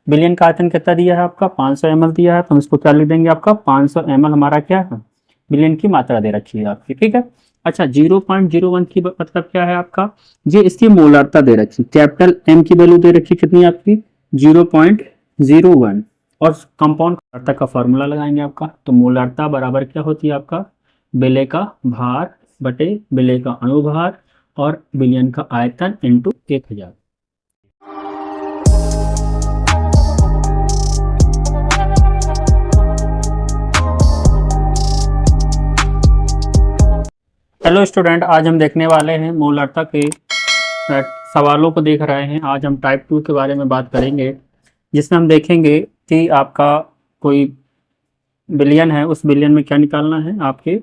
Billion का आयतन कितना दिया है आपका 500 ml दिया है, तो हम इसको क्या लिख देंगे आपका 500 ml हमारा क्या है बिलियन की मात्रा दे रखी है आपकी। ठीक है। अच्छा 0.01 की मतलब क्या है आपका, ये इसकी मोलारता दे रखी, कैपिटल एम की वैल्यू दे रखी कितनी आपकी 0.01। और कंपाउंड मोलारता का फॉर्मूला लगाएंगे आपका, तो मोलारता बराबर क्या होती है आपका विलेय का भार बटे विलेय का अणुभार और बिलियन का आयतन इंटू 1000। हेलो स्टूडेंट, आज हम देखने वाले हैं मोलारता के सवालों को देख रहे हैं। आज हम टाइप 2 के बारे में बात करेंगे, जिसमें हम देखेंगे कि आपका कोई बिलियन है, उस बिलियन में क्या निकालना है, आपके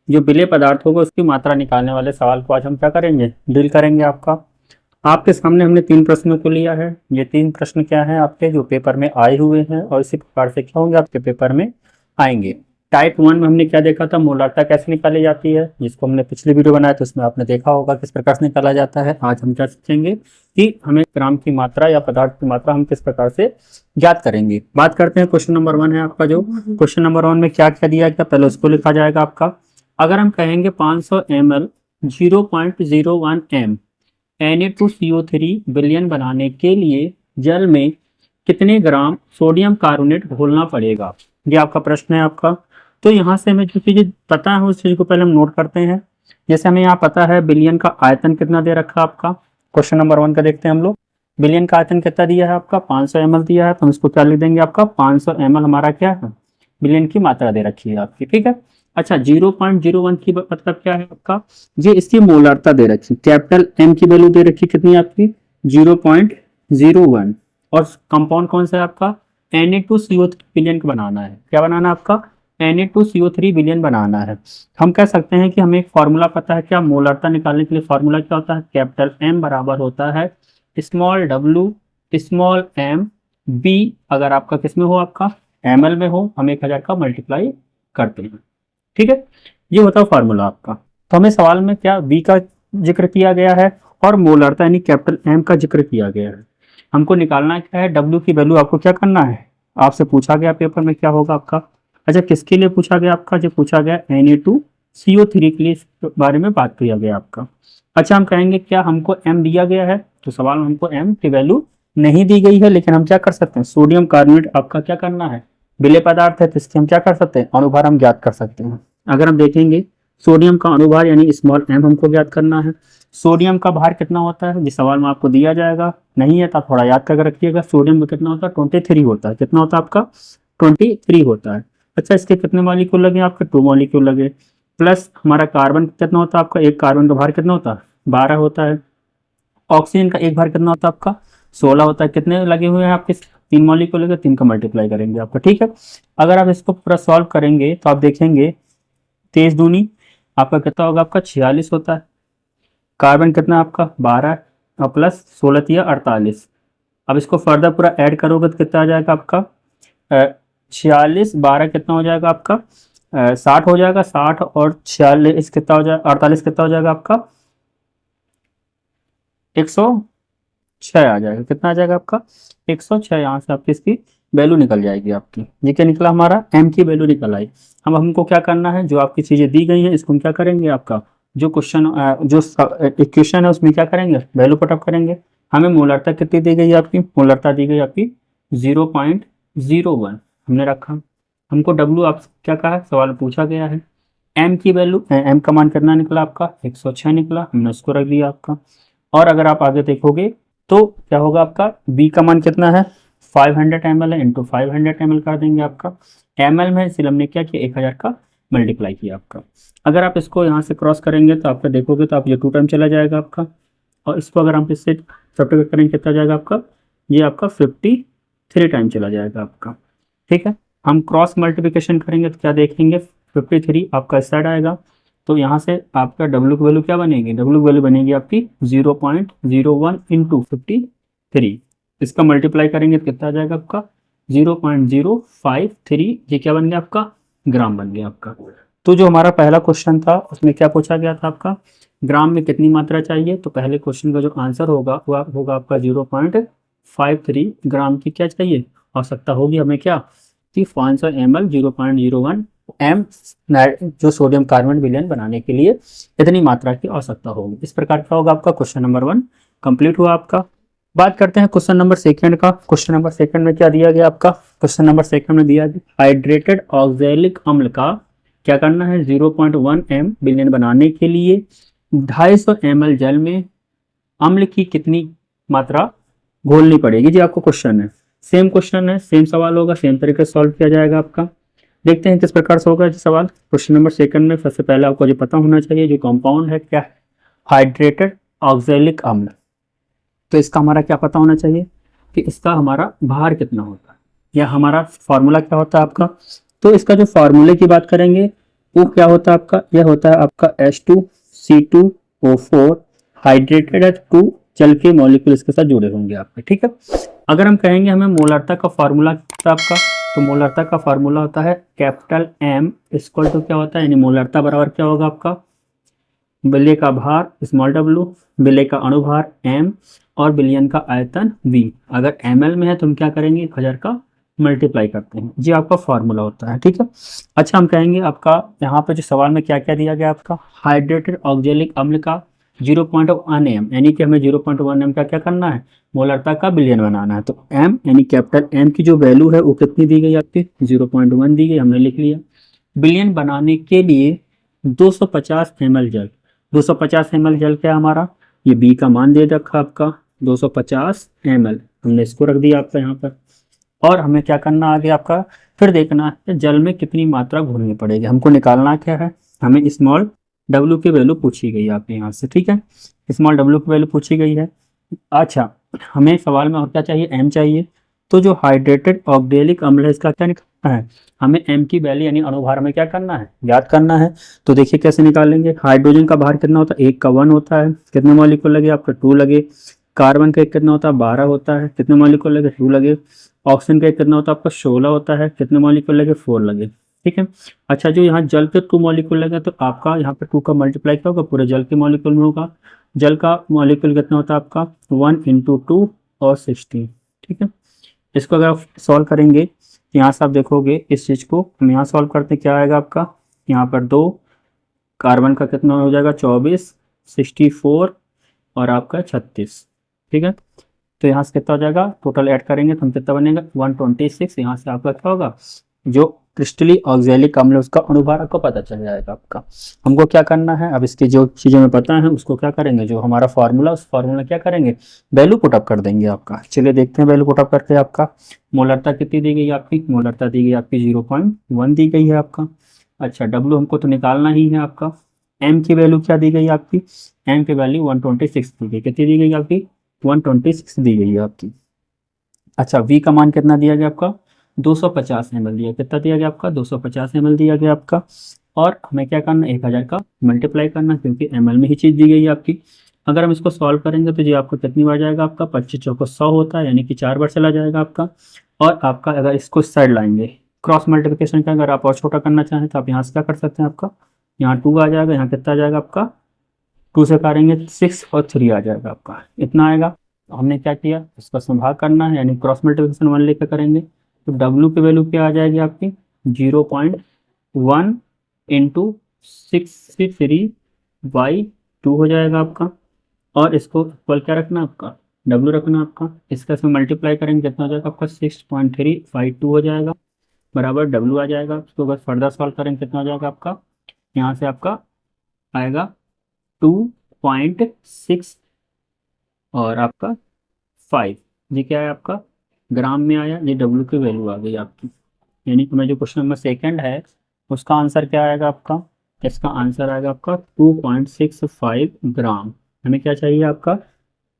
जो विलेय पदार्थ होगा उसकी मात्रा निकालने वाले सवाल को आज हम क्या करेंगे, डील करेंगे। आपके सामने हमने 3 प्रश्नों को लिया है। ये 3 प्रश्न क्या है आपके जो पेपर में आए हुए हैं और इसी प्रकार से क्या होंगे आपके पेपर में आएंगे। टाइप 1 में हमने क्या देखा था, मोलारता कैसे निकाली जाती है, जिसको हमने पिछले वीडियो बनाया तो उसमें आपने देखा होगा किस प्रकार से निकाला जाता है। आज हम क्या सीखेंगे कि हमें ग्राम की मात्रा या पदार्थ की मात्रा हम किस प्रकार से ज्ञात करेंगे। बात करते हैं क्वेश्चन नंबर 1 है आपका। जो क्वेश्चन नंबर 1 में क्या क्या दिया गया, पहले उसको लिखा जाएगा आपका। अगर हम कहेंगे 500 ml 0.01 m Na2CO3 बिलियन बनाने के लिए जल में कितने ग्राम सोडियम कार्बोनेट घोलना पड़ेगा, ये आपका प्रश्न है आपका। तो यहाँ से हमें जो चीज़ें पता है उस चीज़ को पहले हम नोट करते हैं। जैसे हमें यहाँ पता है बिलियन का आयतन कितना दे रखा है आपका। क्वेश्चन नंबर 1 का देखते हैं हम लोग। बिलियन का आयतन कितना दिया है आपका 500 ml दिया है, तो हम इसको क्या लिख देंगे आपका 500 ml हमारा क्या है बिलियन की मात्रा दे रखी है आपकी। ठीक है। अच्छा 0.01 की मतलब क्या है आपका, ये इसकी मोलारता दे रखी, कैपिटल एम की वैल्यू दे रखी कितनी आपकी 0.01। और कंपाउंड कौन सा है आपका Na2CO3 बिलियन का बनाना है। क्या बनाना है आपका Na2CO3 बिलियन बनाना है। हम कह सकते हैं कि हमें एक फॉर्मूला पता है। क्या मोलारता निकालने के लिए फॉर्मूला क्या होता है, कैपिटल एम बराबर होता है small w small m b, अगर आपका किस में हो आपका ml में हो, हम 1000 का मल्टीप्लाई करते हैं। ठीक है, ये होता है फॉर्मूला आपका। तो हमें सवाल में क्या v का जिक्र किया गया है और मोलारता यानी कैपिटल m का जिक्र किया गया है। हमको निकालना क्या है, w की वैल्यू आपको क्या करना है, आपसे पूछा गया पेपर में क्या होगा आपका। अच्छा किसके लिए पूछा गया आपका, जो पूछा गया Na2CO3 के लिए इस बारे में बात किया गया आपका। अच्छा हम कहेंगे क्या हमको m दिया गया है, तो सवाल में हमको m की वैल्यू नहीं दी गई है, लेकिन हम क्या कर सकते हैं सोडियम कार्बोनेट आपका क्या करना है विलेय पदार्थ है, तो इसके हम क्या कर सकते हैं अणुभार हम ज्ञात कर सकते हैं। अगर हम देखेंगे सोडियम का अणुभार यानी स्मॉल m हमको ज्ञात करना है। सोडियम का भार कितना होता है, जिस सवाल में आपको दिया जाएगा, नहीं है तो आप थोड़ा याद करके रखिएगा। सोडियम में कितना होता है 23 होता है। कितना होता है आपका 23 होता है। अच्छा इसके कितने मॉलिक्यूल लगे आपके 2 मॉलिक्यूल लगे। प्लस हमारा कार्बन कितना होता है आपका, एक कार्बन का भार कितना होता है 12 होता है। ऑक्सीजन का एक भार कितना होता है आपका 16 होता है। कितने लगे हुए हैं आपके 3 मॉलिक्यूल लगे, 3 का मल्टीप्लाई करेंगे आपका। ठीक है, अगर आप इसको पूरा सॉल्व करेंगे तो आप देखेंगे 23 दूनी आपका कितना होगा आपका 46 होता है। कार्बन कितना आपका 12 और प्लस 16 तिया 48। अब इसको फर्दर पूरा ऐड करोगे तो कितना आ जाएगा आपका 46 12 कितना हो जाएगा आपका 60 हो जाएगा। 60 और 46 कितना हो जाएगा 48 कितना हो जाएगा आपका 106 आ जाएगा। कितना आ जाएगा आपका 106। यहाँ से आपकी इसकी वैल्यू निकल जाएगी आपकी। ये क्या निकला हमारा m की वैल्यू निकल आई। अब हमको क्या करना है, जो आपकी चीजें दी गई हैं इसको हम क्या करेंगे, आपका जो क्वेश्चन जो इक्वेशन है उसमें क्या करेंगे वैल्यू पुटअप करेंगे। हमें मोलारता कितनी दी गई आपकी, मोलारता दी गई आपकी 0.01 हमने रखा। हमको w आप क्या कहा सवाल पूछा गया है, m की वैल्यू m का मान कितना निकला आपका 106 निकला, हमने उसको रख दिया आपका। और अगर आप आगे देखोगे तो क्या होगा आपका b का मान कितना है 500 ml है, इंटू 500 ml कर देंगे आपका। ml में इसलिए हमने क्या किया 1000 का मल्टीप्लाई किया आपका। अगर आप इसको यहाँ से क्रॉस करेंगे तो आपका देखोगे तो आप ये 2 टाइम चला जाएगा आपका। और इसको अगर हम इससे सब्ट्रैक्ट करेंगे कितना जाएगा आपका, ये आपका 53 टाइम चला जाएगा आपका। ठीक है, हम क्रॉस मल्टीप्लिकेशन करेंगे तो क्या देखेंगे 53 आपका इस साइड आएगा। तो यहाँ से आपका w की वैल्यू क्या बनेगी, w की वैल्यू बनेगी आपकी 0.01 इंटू 53। इसका मल्टीप्लाई करेंगे तो कितना आ जाएगा आपका 0.053। ये क्या बन गया आपका ग्राम बन गया आपका। तो जो हमारा पहला क्वेश्चन था उसमें क्या पूछा गया था आपका ग्राम में कितनी मात्रा चाहिए, तो पहले क्वेश्चन का जो आंसर होगा वह होगा आपका 0.53 ग्राम की क्या चाहिए आवश्यकता होगी हमें, क्या कि 500 ml 0.01 m जो सोडियम कार्बोनेट विलयन बनाने के लिए इतनी मात्रा की आवश्यकता होगी। इस प्रकार का होगा आपका क्वेश्चन नंबर 1 कंप्लीट हुआ आपका। बात करते हैं क्वेश्चन नंबर सेकंड का। क्वेश्चन नंबर सेकंड में क्या दिया गया आपका, क्वेश्चन नंबर सेकंड में दिया गया हाइड्रेटेड ऑक्जेलिक अम्ल का क्या करना है 0.1 m विलयन बनाने के लिए 250 ml जल में अम्ल की कितनी मात्रा घोलनी पड़ेगी जी, आपको क्वेश्चन है। सेम क्वेश्चन है, सेम सवाल होगा, सेम तरीके से सॉल्व किया जाएगा आपका। देखते हैं किस प्रकार से होगा जी सवाल। क्वेश्चन नंबर सेकंड में सबसे पहले आपको जो पता होना चाहिए जो कंपाउंड है क्या है, हाइड्रेटेड ऑक्जेलिक अम्ल। तो इसका हमारा क्या पता होना चाहिए कि इसका हमारा भार कितना होता है या हमारा फॉर्मूला क्या होता है आपका। तो इसका जो फॉर्मूले की बात करेंगे वो क्या होता है आपका, यह होता है आपका H2C2O4 हाइड्रेटेड H2 जल के मॉलिक्यूल इसके साथ जुड़े होंगे आपके, ठीक है। अगर हम कहेंगे हमें मोलरता का फॉर्मूला क्या आपका, तो मोलरता का फॉर्मूला होता है कैपिटल M इक्वल टू क्या होता है, यानी मोलरता बराबर क्या होगा आपका विलय का भार स्मॉल w, विलय का अणुभार m और विलयन का आयतन v। अगर ml में है तो हम क्या करेंगे 1000 का मल्टीप्लाई करते हैं जी, आपका फॉर्मूला होता है, ठीक है। अच्छा हम कहेंगे आपका यहाँ पे जो सवाल में क्या क्या दिया गया आपका हाइड्रेटेड ऑक्जेलिक अम्ल का 0.1 m, यानी कि हमें 0.1 m का क्या करना है मोलरता का विलयन बनाना है। तो m यानी कैपिटल M की जो वैल्यू है वो कितनी दी गई आपकी 0.1 दी गई, हमने लिख लिया। विलयन बनाने के लिए 250 ml जल, 250 ml जल क्या हमारा, ये B का मान दे रखा आपका 250 ml, हमने इसको रख दिया आपका यहाँ पर। और हमें क्या करना आगे आपका, फिर देखना है जल में कितनी मात्रा घोलनी पड़ेगी, हमको निकालना क्या है, हमें स्मॉल w की वैल्यू पूछी गई है आपके यहाँ से, ठीक है। स्मॉल w की वैल्यू पूछी गई है। अच्छा हमें सवाल में और क्या चाहिए m चाहिए, तो जो हाइड्रेटेड ऑक्जेलिक अम्ल है इसका क्या निकालना है, हमें m की वैल्यू यानी अणुभार में क्या करना है याद करना है। तो देखिए कैसे निकालेंगे, हाइड्रोजन का भार कितना होता है 1 का 1 होता है, कितने मॉलिक्यूल लगे आपका 2 लगे। कार्बन का एक कितना होता है 12 होता है, कितने मॉलिक्यूल लगे 2 लगे। ऑक्सीजन का एक कितना होता है आपका 16 होता है, कितने मॉलिक्यूल लगे 4 लगे, ठीक है। अच्छा जो यहाँ जल पे 2 मॉलिक्यूल लगे तो आपका यहाँ पे 2 का मल्टीप्लाई क्या होगा पूरे जल के मॉलिक्यूल में होगा। जल का मॉलिक्यूल कितना होता है आपका 1 × 2 और 16, ठीक है। इसको अगर आप सॉल्व करेंगे तो यहाँ से आप देखोगे इस चीज़ को हम यहाँ सॉल्व करते हैं, क्या आएगा आपका यहाँ पर 2, कार्बन का कितना हो जाएगा 24, 64 और आपका 36, ठीक है। तो यहाँ से कितना हो जाएगा टोटल ऐड करेंगे तो हम कितना बनेगा 126। यहाँ से आपका क्या होगा जो क्रिस्टली ऑक्जेलिक अम्ल उसका अणुभार आपको पता चल जाएगा आपका। हमको क्या करना है, अब इसकी जो चीज़ें हमें पता है उसको क्या करेंगे, जो हमारा फार्मूला उस फार्मूला क्या करेंगे वैल्यू पुटअप कर देंगे आपका। चलिए देखते हैं वैल्यू पुटअप करके आपका मोलरता कितनी दी गई आपकी, मोलरता दी गई आपकी 0.1 दी गई है आपका। अच्छा डब्ल्यू हमको तो निकालना ही है आपका। एम की वैल्यू क्या दी गई आपकी, एम की वैल्यू 126 दी गई, कितनी दी गई आपकी 126 दी गई है आपकी। अच्छा वी का मान कितना दिया गया आपका 250 ml दिया, कितना दिया गया आपका 250 ml दिया गया आपका। और हमें क्या करना 1000 का मल्टीप्लाई करना क्योंकि ml में ही चीज़ दी गई है आपकी। अगर हम इसको सॉल्व करेंगे तो ये आपको कितनी बार जाएगा आपका 25 चौको 100 होता है, यानी कि 4 बार चला जाएगा आपका। और आपका अगर इसको इस साइड लाएंगे क्रॉस मल्टीप्लिकेशन का, अगर आप और छोटा करना चाहें तो आप यहाँ से क्या कर सकते हैं, आपका यहाँ 2 आ जाएगा, यहाँ कितना आ जाएगा आपका 2 से करेंगे 6 और 3 आ जाएगा आपका, इतना आएगा। हमने क्या किया इसका संभाग करना है यानी क्रॉस मल्टीप्लिकेशन 1 लेकर करेंगे तो W की वैल्यू क्या आ जाएगी आपकी 0.1 × 63/2 हो जाएगा आपका। और इसको इक्वल क्या रखना आपका W रखना आपका, इसका इसमें मल्टीप्लाई करेंगे कितना हो जाएगा आपका 6.352 हो जाएगा बराबर W आ जाएगा। उसको बस फर्दर सॉल्व करेंगे कितना हो जाएगा आपका, यहाँ से आपका आएगा 2.6 और आपका 5, ये क्या है आपका ग्राम में आया, ये W की वैल्यू आ गई आपकी। यानी कि मैं जो क्वेश्चन नंबर सेकंड है उसका आंसर क्या आएगा आपका, इसका आंसर आएगा आपका 2.65 ग्राम। हमें क्या चाहिए आपका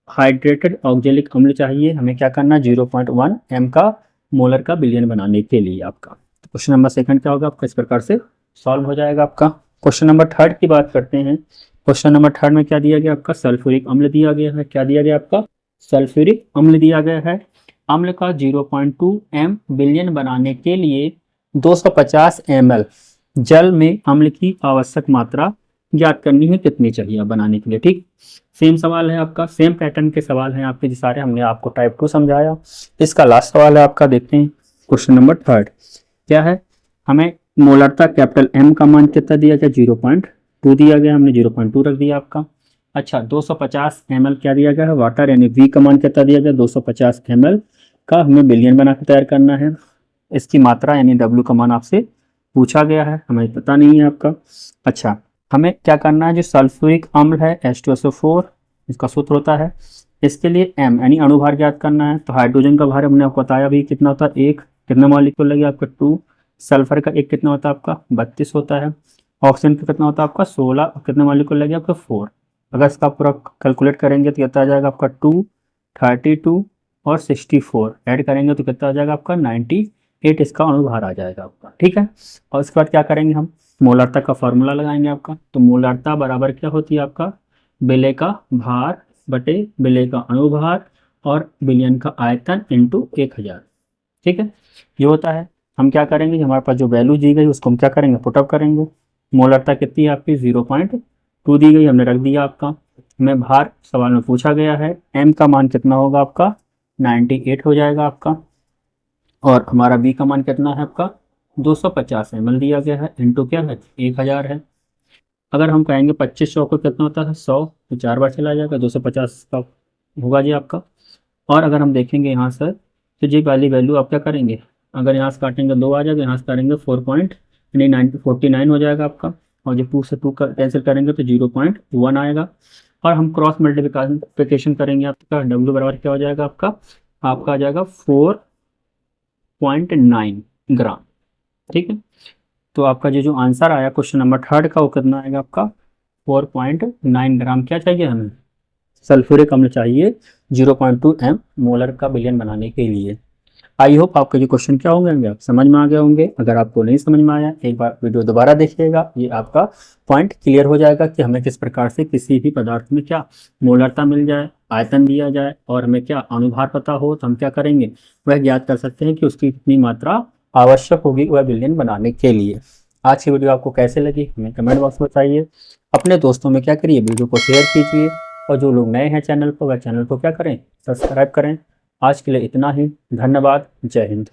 हाइड्रेटेड ऑक्जेलिक अम्ल चाहिए, हमें क्या करना 0.1 m का मोलर का विलयन बनाने के लिए आपका। तो क्वेश्चन नंबर सेकंड क्या होगा आपका इस प्रकार से सॉल्व हो जाएगा आपका। क्वेश्चन नंबर थर्ड की बात करते हैं। क्वेश्चन नंबर थर्ड में क्या दिया गया आपका सल्फ्यूरिक अम्ल दिया गया है, क्या दिया गया आपका सल्फ्यूरिक अम्ल दिया गया है। अम्ल का 0.2 m विलयन बनाने के लिए 250 ml जल में अम्ल की आवश्यक मात्रा ज्ञात करनी है कितनी चाहिए बनाने के लिए। ठीक, सेम सवाल है आपका, सेम पैटर्न के सवाल हैं आपके सारे, हमने आपको टाइप 2 समझाया। इसका लास्ट सवाल है आपका, देखते हैं क्वेश्चन नंबर 3 क्या है। हमें मोलरता कैपिटल एम का मान कितना दिया गया, 0.2 दिया गया, हमने 0.2 रख दिया आपका। अच्छा, 250 ml क्या दिया गया है वाटर, यानी वी का मान कितना दिया गया, 250 ml का हमें बिलियन बना के तैयार करना है। इसकी मात्रा यानी डब्ल्यू का मान आपसे पूछा गया है, हमें पता नहीं है आपका। अच्छा, हमें क्या करना है, जो सल्फ्यूरिक अम्ल है H2SO4 इसका सूत्र होता है, इसके लिए m यानी अणुभार ज्ञात करना है। तो हाइड्रोजन का भार हमने आपको बताया भी कितना होता है, एक, कितना मॉलिक्यूल लगे आपका 2, सल्फर का एक कितना होता है आपका 32 होता है, ऑक्सीजन का कितना होता है आपका 16, और कितना मॉलिक्यूल लगे आपका 4। अगर इसका पूरा कैलकुलेट करेंगे तो कितना आ जाएगा आपका 2, 32 और 64 ऐड करेंगे तो कितना आ जाएगा आपका 98 इसका अणुभार आ जाएगा आपका। ठीक है, और उसके बाद क्या करेंगे हम, मोलारता का फॉर्मूला लगाएंगे आपका। तो मोलारता बराबर क्या होती है आपका, विलेय का भार बटे विलेय का अणुभार और विलयन का आयतन इंटू 1000। ठीक है, ये होता है। हम क्या करेंगे, हमारे पास जो वैल्यू दी गई उसको हम क्या करेंगे, पुटअप करेंगे। मोलारता कितनी है आपकी 0.2 दी गई, हमने रख दिया आपका। हमें भार सवाल में पूछा गया है, एम का मान कितना होगा आपका 98 हो जाएगा आपका, और हमारा बी का मान कितना है आपका 250 ml दिया गया है, इंटू क्या है 1000 है। अगर हम कहेंगे 2500 को कितना होता है 100, तो 4 बार चला जाएगा, 250 का होगा जी आपका। और अगर हम देखेंगे यहाँ से तो जी वाली वैल्यू आप क्या करेंगे, अगर यहाँ से काटेंगे 2 आ जाएगा, यहाँ से काटेंगे 4.49 हो जाएगा आपका, और जब 2 से 2 का कैंसिल करेंगे तो 0.1 आएगा। और हम क्रॉस मल्टीप्लिकेशन करेंगे, आपका डब्ल्यू बराबर क्या हो जाएगा आपका आ जाएगा 4.9 ग्राम। ठीक है, तो आपका जो आंसर आया क्वेश्चन नंबर 3 का वो कितना आएगा आपका 4.9 ग्राम क्या चाहिए हमें, सल्फ्यूरिक अम्ल चाहिए 0.2 m मोलर का विलयन बनाने के लिए। आई होप आपके जो क्वेश्चन क्या होंगे आप समझ में आ गए होंगे। अगर आपको नहीं समझ में आया एक बार वीडियो दोबारा देखिएगा, ये आपका पॉइंट क्लियर हो जाएगा कि हमें किस प्रकार से किसी भी पदार्थ में क्या मोलरता मिल जाए, आयतन दिया जाए और हमें क्या अणुभार पता हो तो हम क्या करेंगे, वह ज्ञात कर सकते हैं कि उसकी कितनी मात्रा आवश्यक होगी वह विलयन बनाने के लिए। आज की वीडियो आपको कैसे लगी हमें कमेंट बॉक्स में बताइए। अपने दोस्तों में क्या करिए, वीडियो को शेयर कीजिए, और जो लोग नए हैं चैनल पर वह चैनल को क्या करें, सब्सक्राइब करें। आज के लिए इतना ही, धन्यवाद, जय हिंद।